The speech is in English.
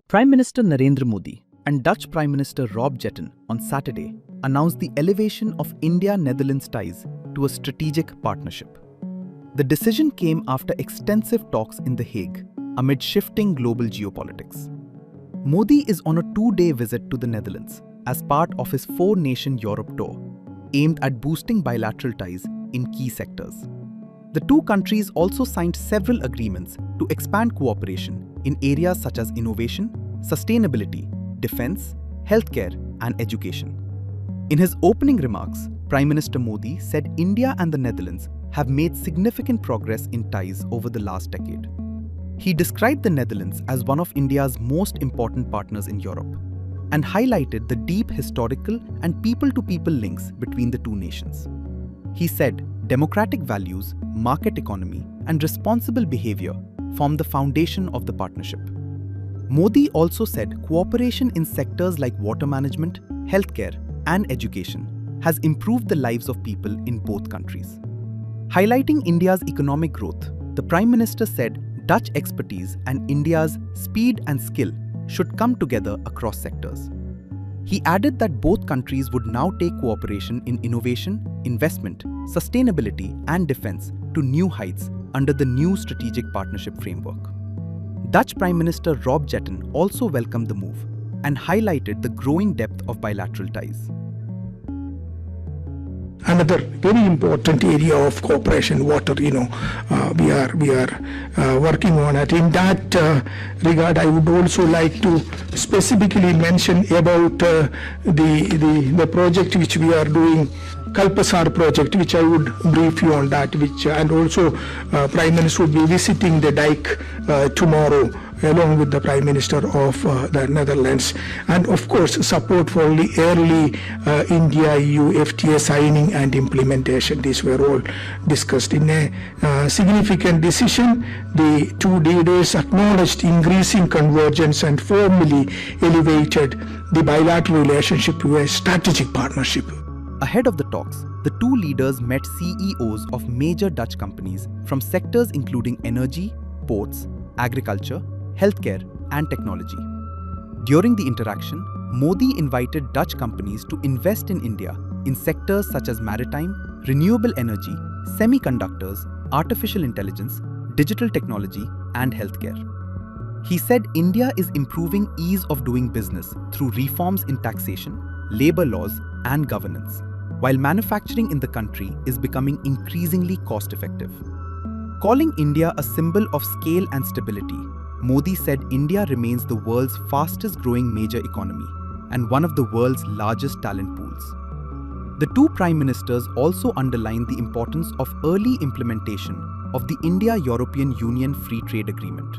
Prime Minister Narendra Modi and Dutch Prime Minister Rob Jetten on Saturday announced the elevation of India-Netherlands ties to a strategic partnership. The decision came after extensive talks in The Hague amid shifting global geopolitics. Modi is on a 2-day visit to the Netherlands as part of his 4-nation Europe tour, aimed at boosting bilateral ties in key sectors. The two countries also signed several agreements to expand cooperation in areas such as innovation, sustainability, defense, healthcare, and education. In his opening remarks, Prime Minister Modi said India and the Netherlands have made significant progress in ties over the last decade. He described the Netherlands as one of India's most important partners in Europe and highlighted the deep historical and people-to-people links between the two nations. He said democratic values, market economy, and responsible behavior form the foundation of the partnership. Modi also said cooperation in sectors like water management, healthcare, and education has improved the lives of people in both countries. Highlighting India's economic growth, the Prime Minister said Dutch expertise and India's speed and skill should come together across sectors. He added that both countries would now take cooperation in innovation, investment, sustainability, and defense to new heights under the new strategic partnership framework. Dutch Prime Minister Rob Jetten also welcomed the move and highlighted the growing depth of bilateral ties. Another very important area of cooperation, water, we are working on it. In that regard, I would also like to specifically mention about the project which we are doing, Kalpasar project, which I would brief you on that, and also Prime Minister will be visiting the dike tomorrow, along with the Prime Minister of the Netherlands, and of course support for early India-EU FTA signing and implementation. These were all discussed. In a significant decision, the two leaders acknowledged increasing convergence and formally elevated the bilateral relationship to a strategic partnership. Ahead of the talks, the two leaders met CEOs of major Dutch companies from sectors including energy, ports, agriculture, healthcare, and technology. During the interaction, Modi invited Dutch companies to invest in India in sectors such as maritime, renewable energy, semiconductors, artificial intelligence, digital technology, and healthcare. He said India is improving ease of doing business through reforms in taxation, labor laws, and governance, while manufacturing in the country is becoming increasingly cost-effective. Calling India a symbol of scale and stability, Modi said India remains the world's fastest-growing major economy and one of the world's largest talent pools. The two prime ministers also underlined the importance of early implementation of the India-European Union Free Trade Agreement.